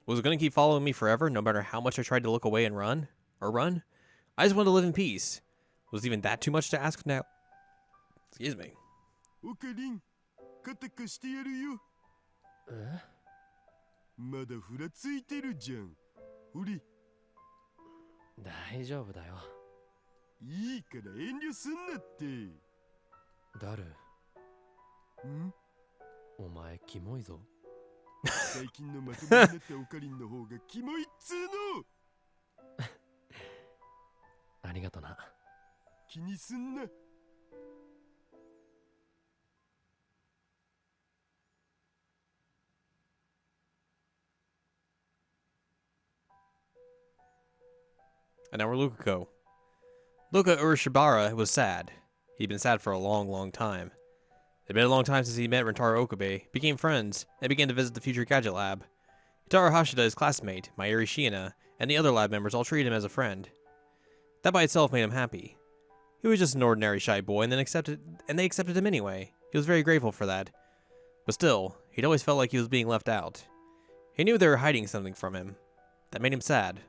Was it going to keep following me forever, no matter how much I tried to look away and run? Or run? I just wanted to live in peace. Was even that too much to ask now? Excuse me. オカリン、肩貸してやるよ。え？まだふらついてるじゃん。ほれ。大丈夫だよ。いいから遠慮すんなって。ダル。ん？お前キモいぞ。最近のまともになったオカリンの方がキモいっつーの。ありがとな。気にすんな。And now we're Lukako. Luka Urashibara was sad. He'd been sad for a long, long time. It had been a long time since he met Rentaro Okabe, became friends, and began to visit the future gadget lab. Itaro Hashida, his classmate, Mayuri Shiina, and the other lab members all treated him as a friend. That by itself made him happy. He was just an ordinary shy boy, and they accepted him anyway. He was very grateful for that. But still, he'd always felt like he was being left out. He knew they were hiding something from him. That made him sad.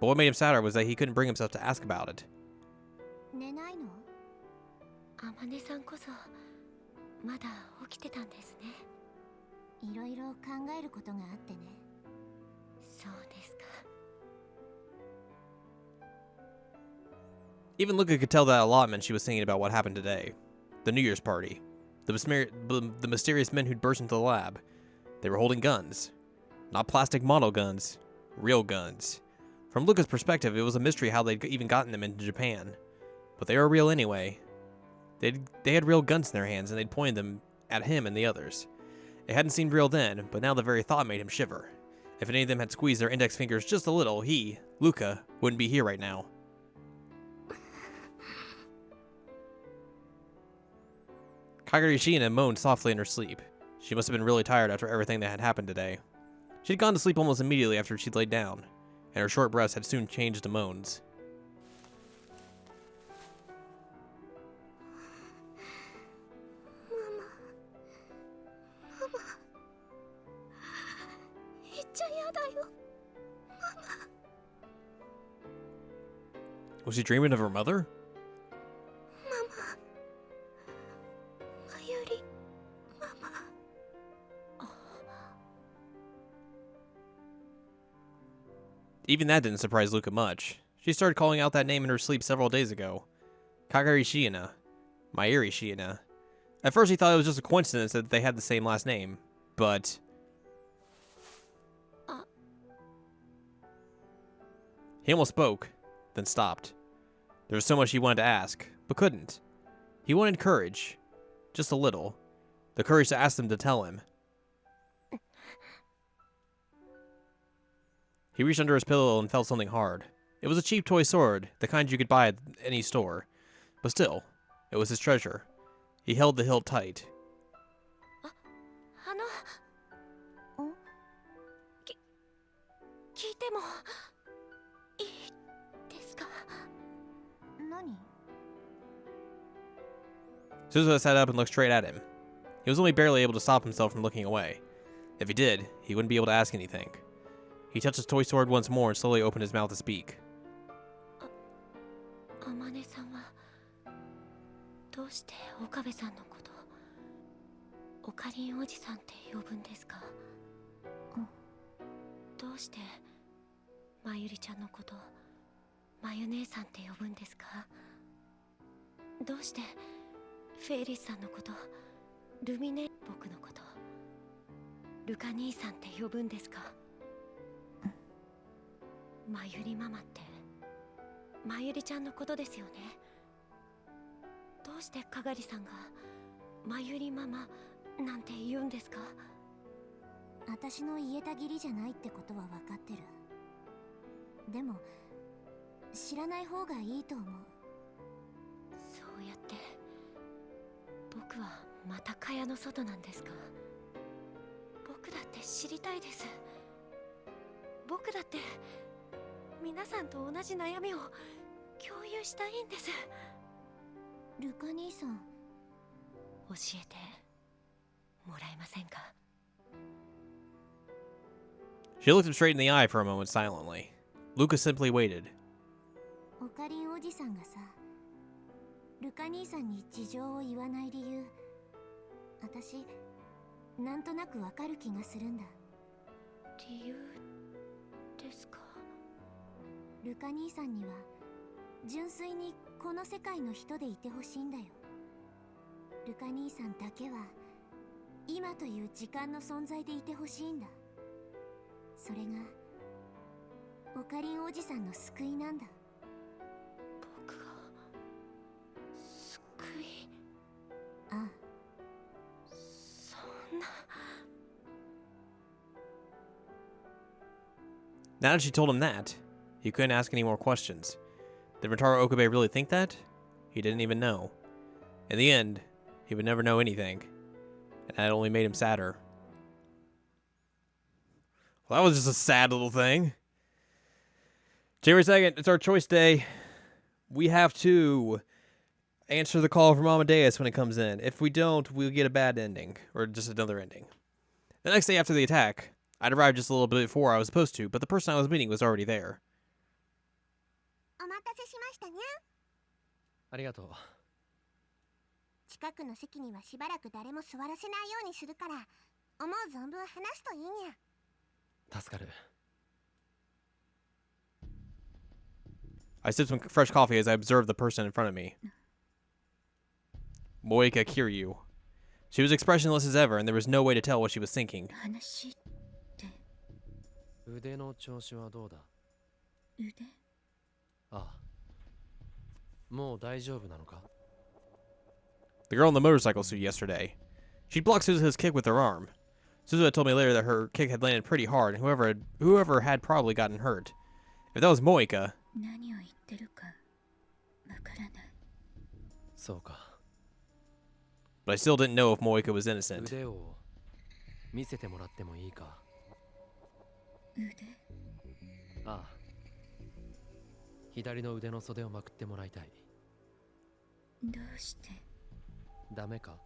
But what made him sadder was that he couldn't bring himself to ask about it. 寝ないの？あまねさんこそまだ起きてたんですね。いろいろ考えることがあってね。そうですか。Even Luca could tell that allotment she was thinking about what happened today. The New Year's party. The mysterious men who'd burst into the lab. They were holding guns. Not plastic model guns. Real guns. From Luca's perspective, it was a mystery how they'd even gotten them into Japan. But they were real anyway. They had real guns in their hands, and they'd pointed them at him and the others. It hadn't seemed real then, but now the very thought made him shiver. If any of them had squeezed their index fingers just a little, he, Luca, wouldn't be here right now. Kagari Shiina moaned softly in her sleep. She must have been really tired after everything that had happened today. She'd gone to sleep almost immediately after she'd laid down, and her short breaths had soon changed to moans. めっちゃやだよ。 Was she dreaming of her mother? まゆり、ママ。Even that didn't surprise Luca much. She started calling out that name in her sleep several days ago. Kagari Shiina. Mayuri Shiina. At first he thought it was just a coincidence that they had the same last name, but... He almost spoke, then stopped. There was so much he wanted to ask, but couldn't. He wanted courage. Just a little. The courage to ask them to tell him. He reached under his pillow and felt something hard. It was a cheap toy sword, the kind you could buy at any store. But still, it was his treasure. He held the hilt tight. 聞いてもいいですか？何？ Suzuha sat up and looked straight at him. He was only barely able to stop himself from looking away. If he did, he wouldn't be able to ask anything. He touched his toy sword once more and slowly opened his mouth to speak. あまねさんはどうして岡部さんのことオカリンおじさんって呼ぶんですか？どうしてまゆりちゃんのことまゆ姉さんって呼ぶんですか？どうしてフェイリスさんのことルミネ僕のことルカ兄さんって呼ぶんですか？まゆりママってまゆりちゃんのことですよね。どうしてかがりさんがまゆりママなんて言うんですか？私の言えた義理じゃないってことは分かってる。でも知らない方がいいと思う。そうやって僕はまた蚊帳の外なんですか？僕だって知りたいです。僕だって皆さんと同じ悩みを共有したいんです。ルカ兄さん、教えてもらえませんか？ She looked him straight in the eye for a moment silently. Luca simply waited. オカリンおじさんがさ、ルカ兄さんに事情を言わない理由、私なんとなくわかる気がするんだ。理由ですか？ルカ兄さんには純粋にこの世界の人でいてほしいんだよ。ルカ兄さんだけは今という時間の存在でいてほしいんだ。それがオカリンおじさんの救いなんだ。僕が救い？ああ、そんな。 Now that she told him that, he couldn't ask any more questions. Did Rentaro Okabe really think that? He didn't even know. In the end, he would never know anything, and that only made him sadder. Well, that was just a sad little thing. January 2nd, it's our choice day. We have to answer the call from Amadeus when it comes in. If we don't, we'll get a bad ending, or just another ending. The next day after the attack, I'd arrived just a little bit before I was supposed to, but the person I was meeting was already there. お待たせしましたにゃ。ありがとう。近くの席にはしばらく誰も座らせないようにするから、思う存分話すといいにゃ。助かる。I sipped some fresh coffee as I observed the person in front of me. Moika Kiryu. She was expressionless as ever, and there was no way to tell what she was thinking. 話って。腕の調子はどうだ？腕？ああ。もう大丈夫なのか？ The girl in the motorcycle suit yesterday. She'd blocked Suzuha's kick with her arm. Suzuha told me later that her kick had landed pretty hard, and whoever had probably gotten hurt. If that was Moika... 何を言ってるかわからない。そうか。But I still didn't know if Moika was innocent. 腕を見せてもらってもいいか？腕？ああ。左の腕の袖をまくってもらいたい。どうして？ダメか？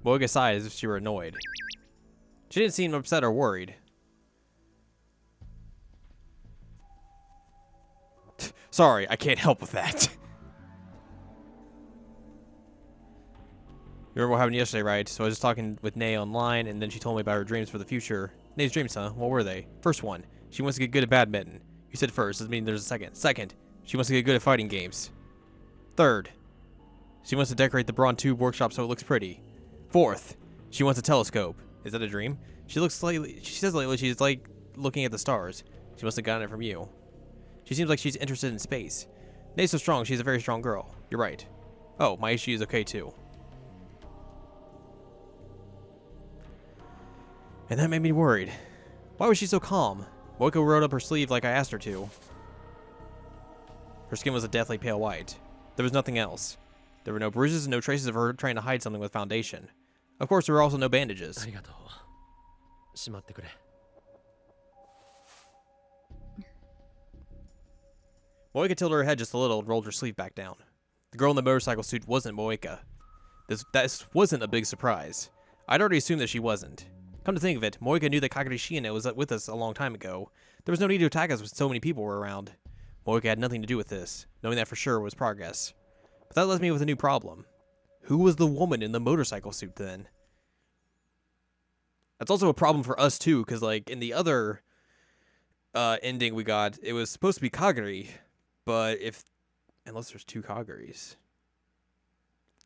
Moika sighed as if she were annoyed. She didn't seem upset or worried. Sorry, I can't help with that. You remember what happened yesterday, right? So I was just talking with Nay online, and then she told me about her dreams for the future. Nay's dreams, huh? What were they? First one, she wants to get good at badminton. You said first, doesn't mean there's a second. Second, she wants to get good at fighting games. Third, she wants to decorate the Braun Tube workshop so it looks pretty. Fourth, she wants a telescope. Is that a dream? She says lately she's like looking at the stars. She must have gotten it from you. She seems like she's interested in space. Nay's so strong, she's a very strong girl. You're right. Oh, my issue is okay too. And that made me worried. Why was she so calm? Moiko rolled up her sleeve like I asked her to. Her skin was a deathly pale white. There was nothing else. There were no bruises and no traces of her trying to hide something with foundation. Of course, there were also no bandages. ありがとう。しまってくれ。Moika tilted her head just a little and rolled her sleeve back down. The girl in the motorcycle suit wasn't Moika. This wasn't a big surprise. I'd already assumed that she wasn't. Come to think of it, Moika knew that Kagari Shiina was with us a long time ago. There was no need to attack us when so many people were around. Moika had nothing to do with this. Knowing that for sure was progress. But that left me with a new problem. Who was the woman in the motorcycle suit then? That's also a problem for us too, because like in the other ending we got, it was supposed to be Kagari. But unless there's two Kagaris.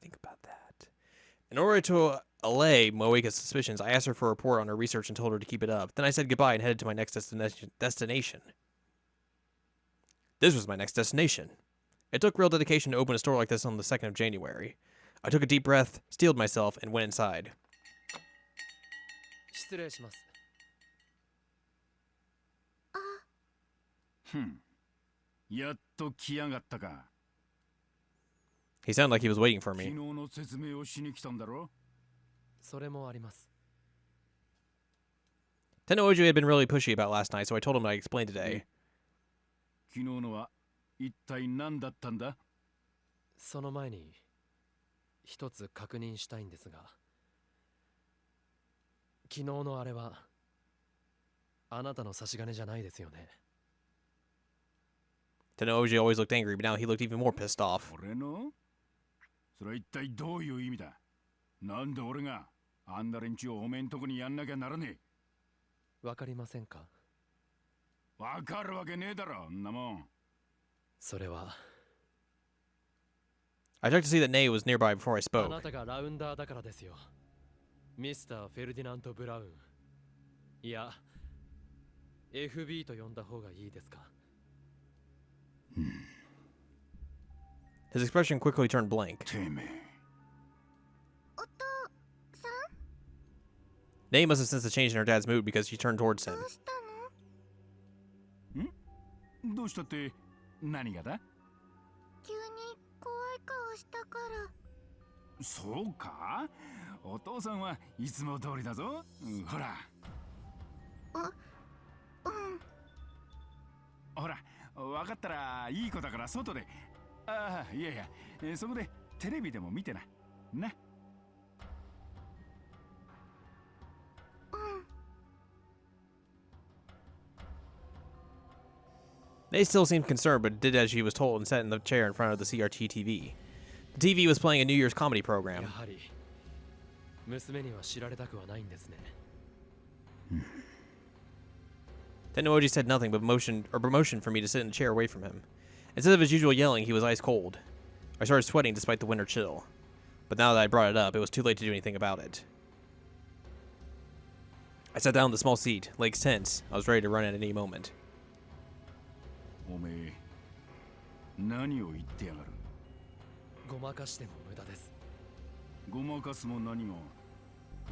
Think about that. In order to allay Moika's suspicions, I asked her for a report on her research and told her to keep it up. Then I said goodbye and headed to my next destination. This was my next destination. It took real dedication to open a store like this on the 2nd of January. I took a deep breath, steeled myself, and went inside. 失礼します。やっと来やがったか。 He sounded like he was waiting for 昨日 me. の説明をしに来たんだろ。それもあります。Tennoju had been really pushy about last night, so I told him I'd explain today. 昨日のは一体何だったんだ。その前に一つ確認したいんですが、昨日のあれはあなたの差し金じゃないですよね。 Tennoji always looked angry, but now he looked even more pissed off. 俺のそれは一体どういう意味だ。なんで俺があんな連中をおめんとこにやんなきゃならねわかりませんか？え。わかるわけねえだろ、んなもん。それは I checked to see that Nay was nearby before I あな spoke. たがラウンダーだからですよ。ミスター・フェルディナント・ブラウン。いや FB と呼んだ方がいいですか？ His expression quickly turned blank. てめえ。お父さ Nay must have sensed a change in her dad's mood because she turned towards ん him. どうしたの？どうしたって何がだ。急に怖い顔したから。そうか、お父さんはいつも通りだぞ、ほらほら、分かったらいい子だから外で。ああ、いやいや、そこでテレビでも見てな。な。Nay still seemed concerned, but did as she was told and sat in the chair in front of the CRT TV. The TV was playing a New Year's comedy や program. はり娘には知られたくはないんですね。 Tennoji said nothing but motioned for me to sit in a chair away from him. Instead of his usual yelling, he was ice cold. I started sweating despite the winter chill. But now that I brought it up, it was too late to do anything about it. I sat down in the small seat, legs tense. I was ready to run at any moment. おめえ、何を言ってやがる。ごまかしても無駄です。ごまかすも何も、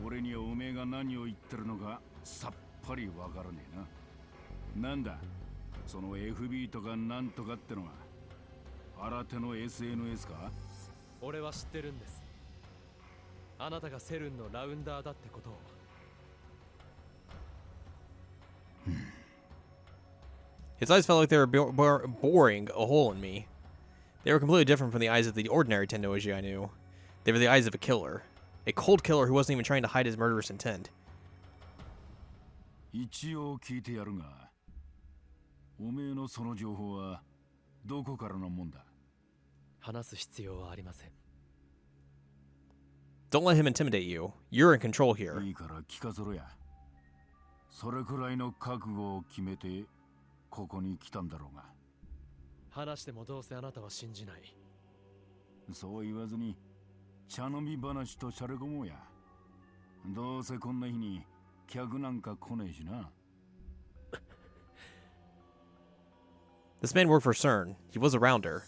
俺にはおめえが何を言ってるのかさっぱりわからねえな。なんだ、その FB とかなんとかってのは新手の SNS か。俺は知ってるんです。あなたがセルンのラウンダーだってことを。 His eyes felt like they were boring a hole in me. They were completely different from the eyes of the ordinary Tennoji I knew. They were the eyes of a killer. A cold killer who wasn't even trying to hide his murderous intent. 一応聞いてやるが、おめえのその情報はどこからのもんだ。話す必要はありません。 Don't let him intimidate you. You're in control here. いいから聞かせろや。それくらいの覚悟を決めてここに来たんだろうが。話してもどうせあなたは信じない。そう言わずに茶飲み話としゃれ込もうや。どうせこんな日に客なんか来ねえしな。This man worked for CERN. He was a rounder.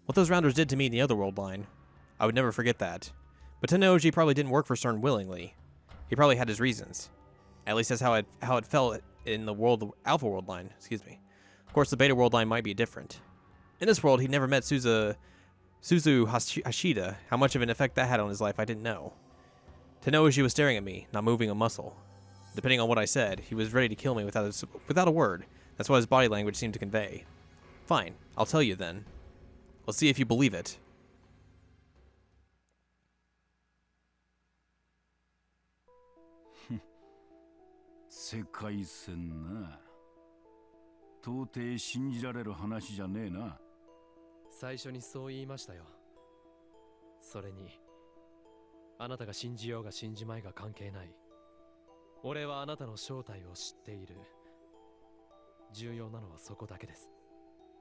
What those rounders did to me in the otherworld line, I would never forget that. But Tennoji probably didn't work for CERN willingly. He probably had his reasons. At least that's how it felt in the Alpha World line. Excuse me. Of course, the Beta World line might be different. In this world, he'd never met Suzu Hashida. How much of an effect that had on his life, I didn't know. Tennoji was staring at me, not moving a muscle. Depending on what I said, he was ready to kill me without a word. That's what his body language seemed to convey. Fine, I'll tell you then. Let's see if you believe it. 世界線な。到底信じられる話じゃねえな。最初にそう言いましたよ。それにあなたが信じようが信じまいが関係ない。俺はあなたの正体を知っている。重要なのはそこだけです。